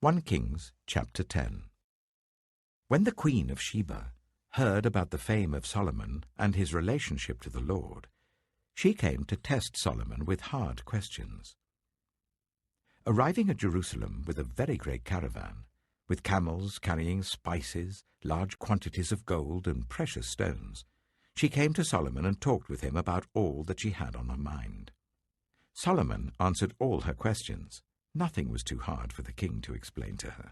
1 Kings chapter 10. When the Queen of Sheba heard about the fame of Solomon and his relationship to the Lord, she came to test Solomon with hard questions. Arriving at Jerusalem with a very great caravan, with camels carrying spices, large quantities of gold and precious stones, she came to Solomon and talked with him about all that she had on her mind. Solomon answered all her questions. Nothing was too hard for the king to explain to her.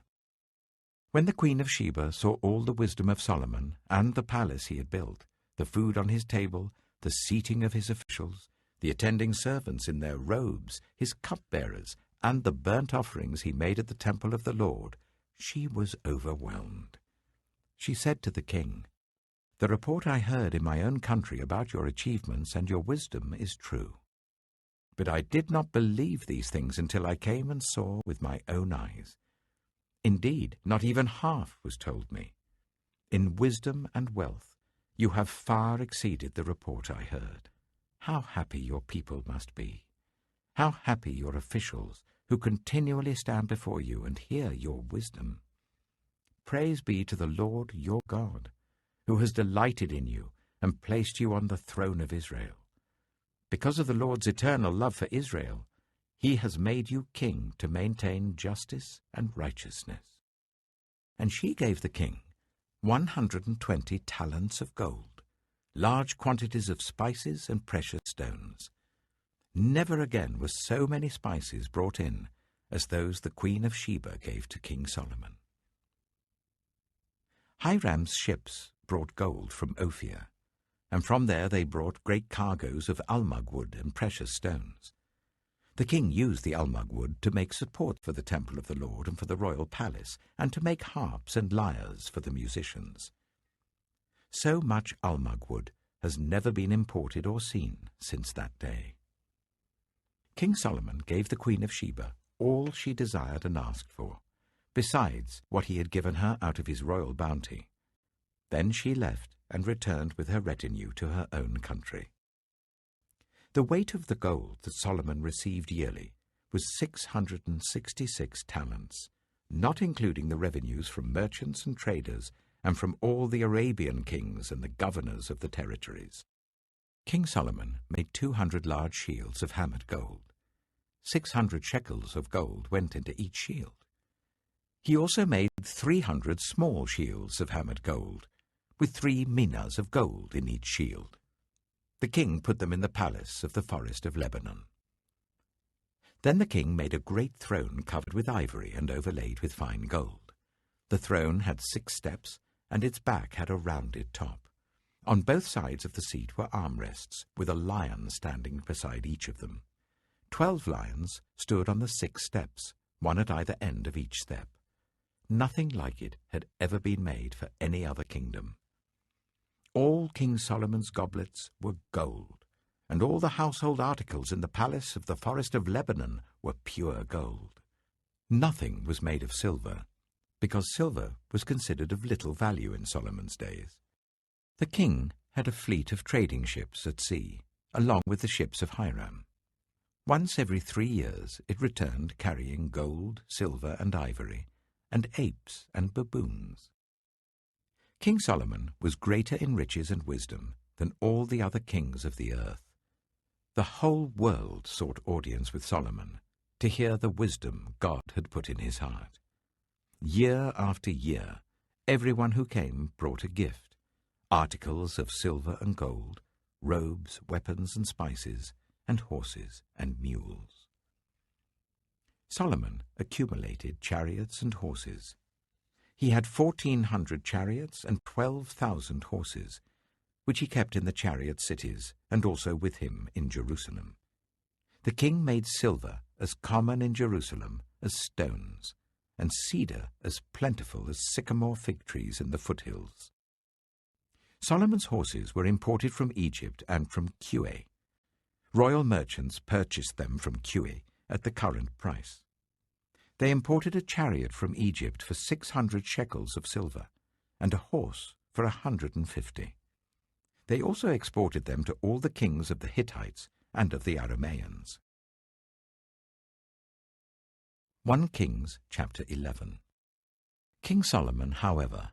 When the Queen of Sheba saw all the wisdom of Solomon and the palace he had built, the food on his table, the seating of his officials, the attending servants in their robes, his cupbearers, and the burnt offerings he made at the temple of the Lord, she was overwhelmed. She said to the king, "The report I heard in my own country about your achievements and your wisdom is true. But I did not believe these things until I came and saw with my own eyes. Indeed, not even half was told me. In wisdom and wealth, you have far exceeded the report I heard. How happy your people must be! How happy your officials who continually stand before you and hear your wisdom! Praise be to the Lord your God, who has delighted in you and placed you on the throne of Israel. Because of the Lord's eternal love for Israel, he has made you king to maintain justice and righteousness." And she gave the king 120 talents of gold, large quantities of spices and precious stones. Never again were so many spices brought in as those the Queen of Sheba gave to King Solomon. Hiram's ships brought gold from Ophir, and from there they brought great cargoes of almug wood and precious stones. The king used the almug wood to make support for the temple of the Lord and for the royal palace, and to make harps and lyres for the musicians. So much almug wood has never been imported or seen since that day. King Solomon gave the Queen of Sheba all she desired and asked for, besides what he had given her out of his royal bounty. Then she left and returned with her retinue to her own country. The weight of the gold that Solomon received yearly was 666 talents, not including the revenues from merchants and traders and from all the Arabian kings and the governors of the territories. King Solomon made 200 large shields of hammered gold. 600 shekels of gold went into each shield. He also made 300 small shields of hammered gold, with 3 minas of gold in each shield. The king put them in the palace of the forest of Lebanon. Then the king made a great throne covered with ivory and overlaid with fine gold. The throne had 6 steps, and its back had a rounded top. On both sides of the seat were armrests, with a lion standing beside each of them. 12 lions stood on the 6 steps, one at either end of each step. Nothing like it had ever been made for any other kingdom. All King Solomon's goblets were gold, and all the household articles in the palace of the forest of Lebanon were pure gold. Nothing was made of silver, because silver was considered of little value in Solomon's days. The king had a fleet of trading ships at sea, along with the ships of Hiram. Once every 3 years it returned carrying gold, silver, and ivory, and apes and baboons. King Solomon was greater in riches and wisdom than all the other kings of the earth. The whole world sought audience with Solomon to hear the wisdom God had put in his heart. Year after year, everyone who came brought a gift, articles of silver and gold, robes, weapons and spices, and horses and mules. Solomon accumulated chariots and horses. He had 1,400 chariots and 12,000 horses, which he kept in the chariot cities and also with him in Jerusalem. The king made silver as common in Jerusalem as stones, and cedar as plentiful as sycamore fig trees in the foothills. Solomon's horses were imported from Egypt and from Suchet. Royal merchants purchased them from Suchet at the current price. They imported a chariot from Egypt for 600 shekels of silver, and a horse for 150. They also exported them to all the kings of the Hittites and of the Arameans. 1 Kings chapter 11. King Solomon, however,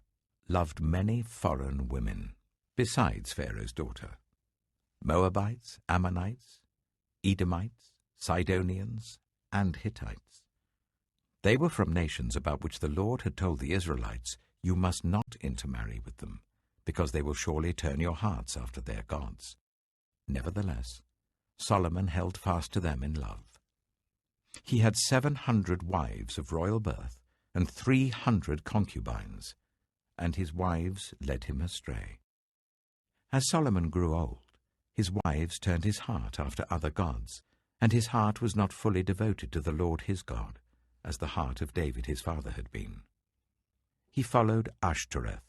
loved many foreign women, besides Pharaoh's daughter: Moabites, Ammonites, Edomites, Sidonians, and Hittites. They were from nations about which the Lord had told the Israelites, "You must not intermarry with them, because they will surely turn your hearts after their gods." Nevertheless, Solomon held fast to them in love. He had 700 wives of royal birth and 300 concubines, and his wives led him astray. As Solomon grew old, his wives turned his heart after other gods, and his heart was not fully devoted to the Lord his God, as the heart of David his father had been. He followed Ashtoreth,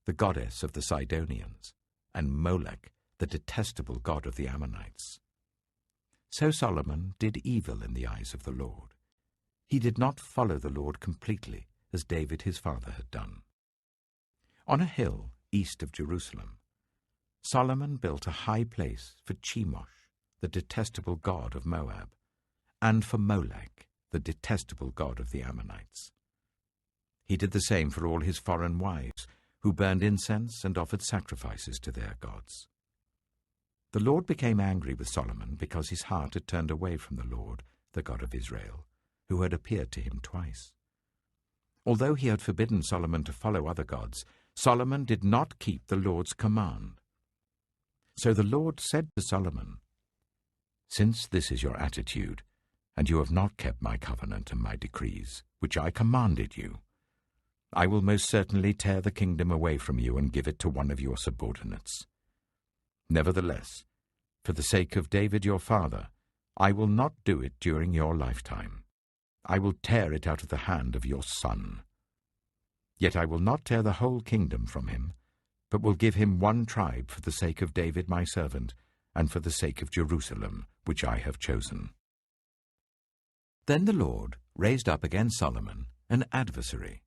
the goddess of the Sidonians, and Molech, the detestable god of the Ammonites. So Solomon did evil in the eyes of the Lord. He did not follow the Lord completely, as David his father had done. On a hill east of Jerusalem, Solomon built a high place for Chemosh, the detestable god of Moab, and for Molech, the detestable god of the Ammonites. He did the same for all his foreign wives, who burned incense and offered sacrifices to their gods. The Lord became angry with Solomon because his heart had turned away from the Lord, the God of Israel, who had appeared to him twice. Although he had forbidden Solomon to follow other gods, Solomon did not keep the Lord's command. So the Lord said to Solomon, "Since this is your attitude, and you have not kept my covenant and my decrees, which I commanded you, I will most certainly tear the kingdom away from you and give it to one of your subordinates. Nevertheless, for the sake of David your father, I will not do it during your lifetime. I will tear it out of the hand of your son. Yet I will not tear the whole kingdom from him, but will give him one tribe for the sake of David my servant, and for the sake of Jerusalem, which I have chosen." Then the Lord raised up against Solomon an adversary,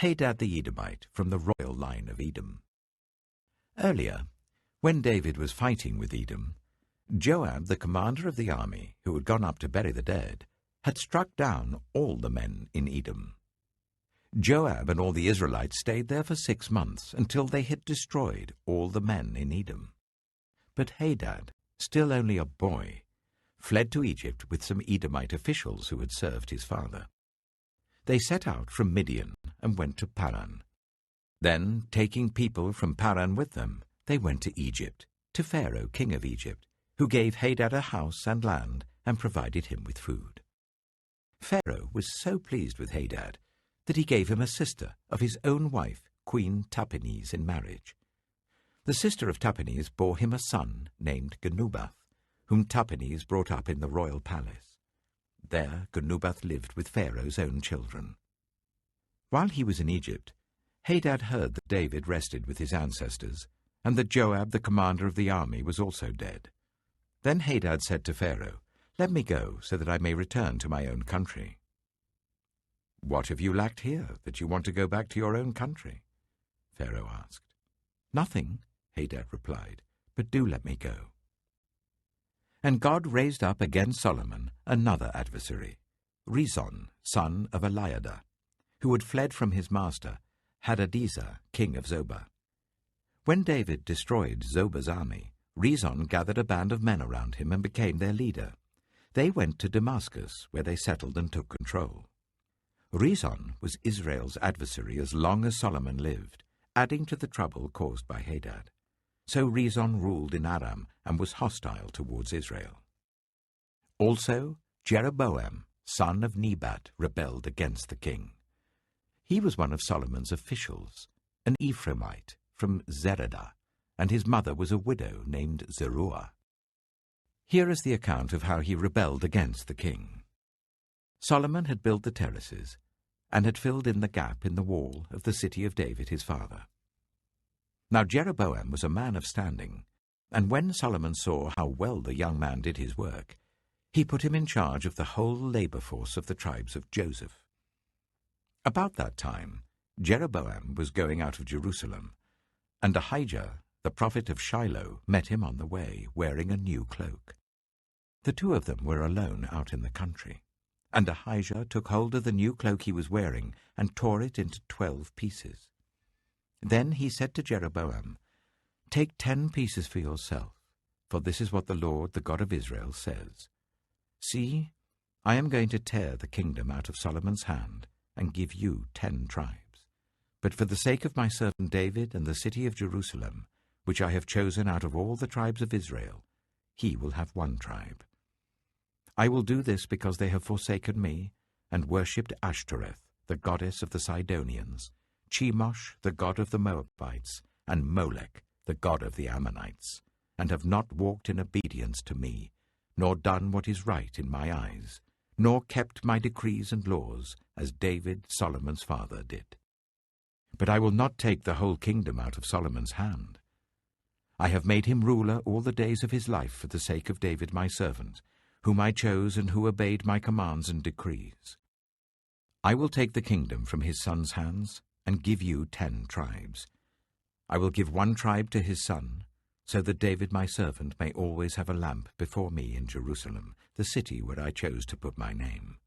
Hadad the Edomite, from the royal line of Edom. Earlier, when David was fighting with Edom, Joab, the commander of the army, who had gone up to bury the dead, had struck down all the men in Edom. Joab and all the Israelites stayed there for 6 months, until they had destroyed all the men in Edom. But Hadad, still only a boy, fled to Egypt with some Edomite officials who had served his father. They set out from Midian and went to Paran. Then, taking people from Paran with them, they went to Egypt, to Pharaoh, king of Egypt, who gave Hadad a house and land and provided him with food. Pharaoh was so pleased with Hadad that he gave him a sister of his own wife, Queen Tahpenes, in marriage. The sister of Tahpenes bore him a son named Genubath, whom Tahpenes brought up in the royal palace. There Genubath lived with Pharaoh's own children. While he was in Egypt, Hadad heard that David rested with his ancestors, and that Joab, the commander of the army, was also dead. Then Hadad said to Pharaoh, "Let me go, so that I may return to my own country." "What have you lacked here, that you want to go back to your own country?" Pharaoh asked. "Nothing," Hadad replied, "but do let me go." And God raised up against Solomon another adversary, Rezon, son of Eliada, who had fled from his master, Hadadezer, king of Zobah. When David destroyed Zobah's army, Rezon gathered a band of men around him and became their leader. They went to Damascus, where they settled and took control. Rezon was Israel's adversary as long as Solomon lived, adding to the trouble caused by Hadad. So Rezon ruled in Aram and was hostile towards Israel. Also, Jeroboam, son of Nebat, rebelled against the king. He was one of Solomon's officials, an Ephraimite from Zeredah, and his mother was a widow named Zeruah. Here is the account of how he rebelled against the king. Solomon had built the terraces and had filled in the gap in the wall of the city of David his father. Now Jeroboam was a man of standing, and when Solomon saw how well the young man did his work, he put him in charge of the whole labor force of the tribes of Joseph. About that time, Jeroboam was going out of Jerusalem, and Ahijah, the prophet of Shiloh, met him on the way, wearing a new cloak. The two of them were alone out in the country, And Ahijah took hold of the new cloak he was wearing and tore it into 12 pieces. Then he said to Jeroboam, "Take 10 pieces for yourself, for this is what the Lord, the God of Israel, says. See, I am going to tear the kingdom out of Solomon's hand and give you 10 tribes. But for the sake of my servant David and the city of Jerusalem, which I have chosen out of all the tribes of Israel, he will have 1 tribe. I will do this because they have forsaken me and worshipped Ashtoreth, the goddess of the Sidonians, Chemosh, the god of the Moabites, and Molech, the god of the Ammonites, and have not walked in obedience to me, nor done what is right in my eyes, nor kept my decrees and laws, as David, Solomon's father, did. But I will not take the whole kingdom out of Solomon's hand. I have made him ruler all the days of his life for the sake of David my servant, whom I chose and who obeyed my commands and decrees. I will take the kingdom from his son's hands and give you 10 tribes. I will give 1 tribe to his son, so that David my servant may always have a lamp before me in Jerusalem, the city where I chose to put my name.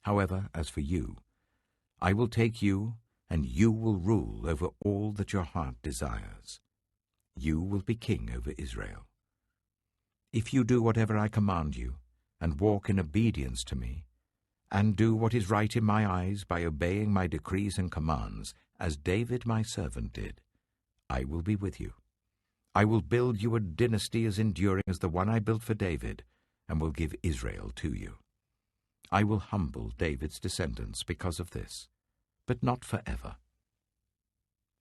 However, as for you, I will take you, and you will rule over all that your heart desires. You will be king over Israel. If you do whatever I command you, and walk in obedience to me, and do what is right in my eyes by obeying my decrees and commands, as David my servant did, I will be with you. I will build you a dynasty as enduring as the one I built for David, and will give Israel to you. I will humble David's descendants because of this, but not forever."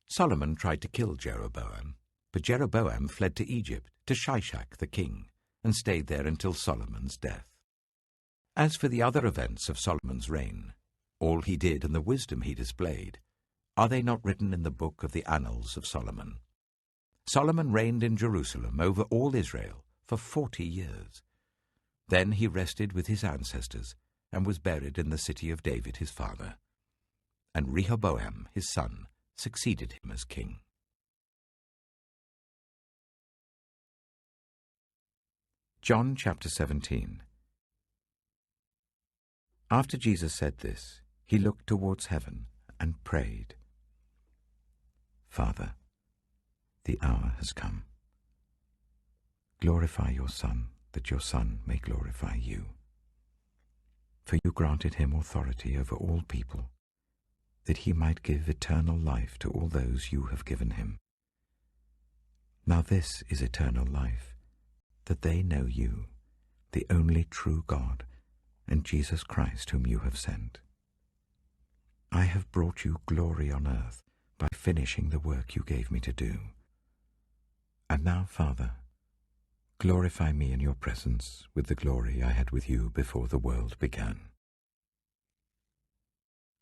Solomon tried to kill Jeroboam, but Jeroboam fled to Egypt, to Shishak the king, and stayed there until Solomon's death. As for the other events of Solomon's reign, all he did and the wisdom he displayed, are they not written in the book of the Annals of Solomon? Solomon reigned in Jerusalem over all Israel for 40 years. Then he rested with his ancestors and was buried in the city of David his father. And Rehoboam his son succeeded him as king. John chapter 17. After Jesus said this, he looked towards heaven and prayed, "Father, the hour has come. Glorify your Son, that your Son may glorify you. For you granted him authority over all people, that he might give eternal life to all those you have given him. Now this is eternal life, that they know you, the only true God, and Jesus Christ whom you have sent. I have brought you glory on earth by finishing the work you gave me to do. And now, Father, glorify me in your presence with the glory I had with you before the world began.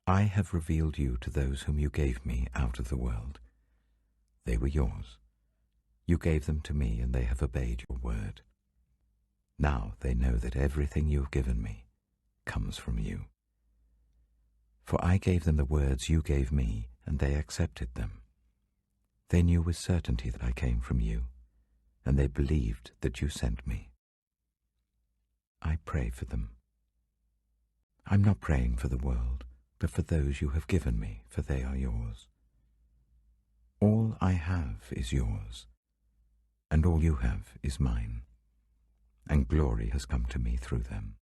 I have revealed you to those whom you gave me out of the world. They were yours. You gave them to me, and they have obeyed your word. Now they know that everything you have given me comes from you. For I gave them the words you gave me, and they accepted them. They knew with certainty that I came from you, and they believed that you sent me. I pray for them. I'm not praying for the world, but for those you have given me, for they are yours. All I have is yours, and all you have is mine, and glory has come to me through them.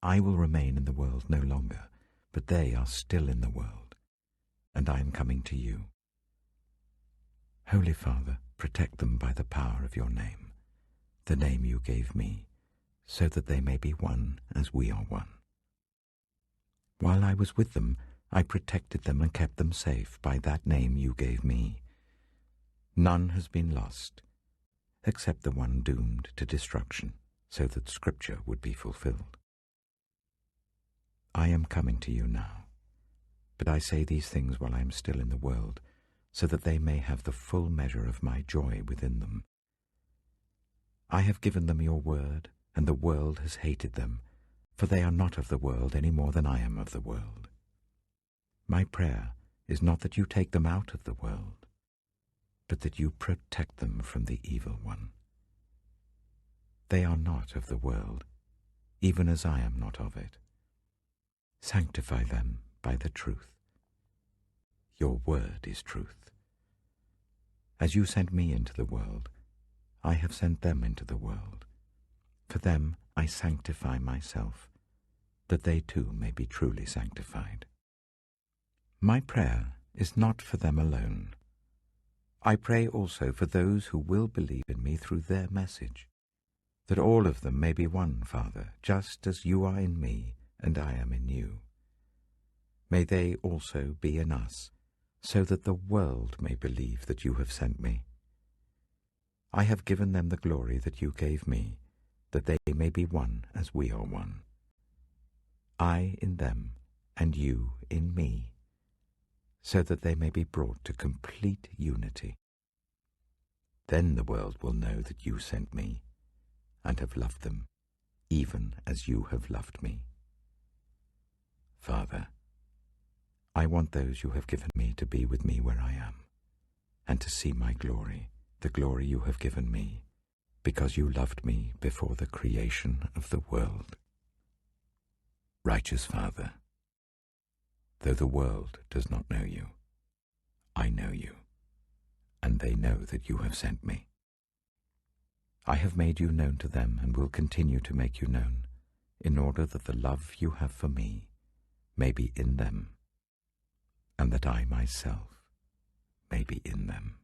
I will remain in the world no longer, but they are still in the world, and I am coming to you. Holy Father, protect them by the power of your name, the name you gave me, so that they may be one as we are one. While I was with them, I protected them and kept them safe by that name you gave me. None has been lost, except the one doomed to destruction, so that Scripture would be fulfilled. I am coming to you now, but I say these things while I am still in the world, so that they may have the full measure of my joy within them. I have given them your word, and the world has hated them, for they are not of the world any more than I am of the world. My prayer is not that you take them out of the world, but that you protect them from the evil one. They are not of the world, even as I am not of it. Sanctify them by the truth. Your word is truth. As you sent me into the world, I have sent them into the world. For them I sanctify myself, that they too may be truly sanctified. My prayer is not for them alone. I pray also for those who will believe in me through their message, that all of them may be one, Father, just as you are in me and I am in you. May they also be in us, so that the world may believe that you have sent me. I have given them the glory that you gave me, that they may be one as we are one. I in them, and you in me, so that they may be brought to complete unity. Then the world will know that you sent me, and have loved them, even as you have loved me. Father, I want those you have given me to be with me where I am, and to see my glory, the glory you have given me, because you loved me before the creation of the world. Righteous Father, though the world does not know you, I know you, and they know that you have sent me. I have made you known to them and will continue to make you known, in order that the love you have for me may be in them, and that I myself may be in them.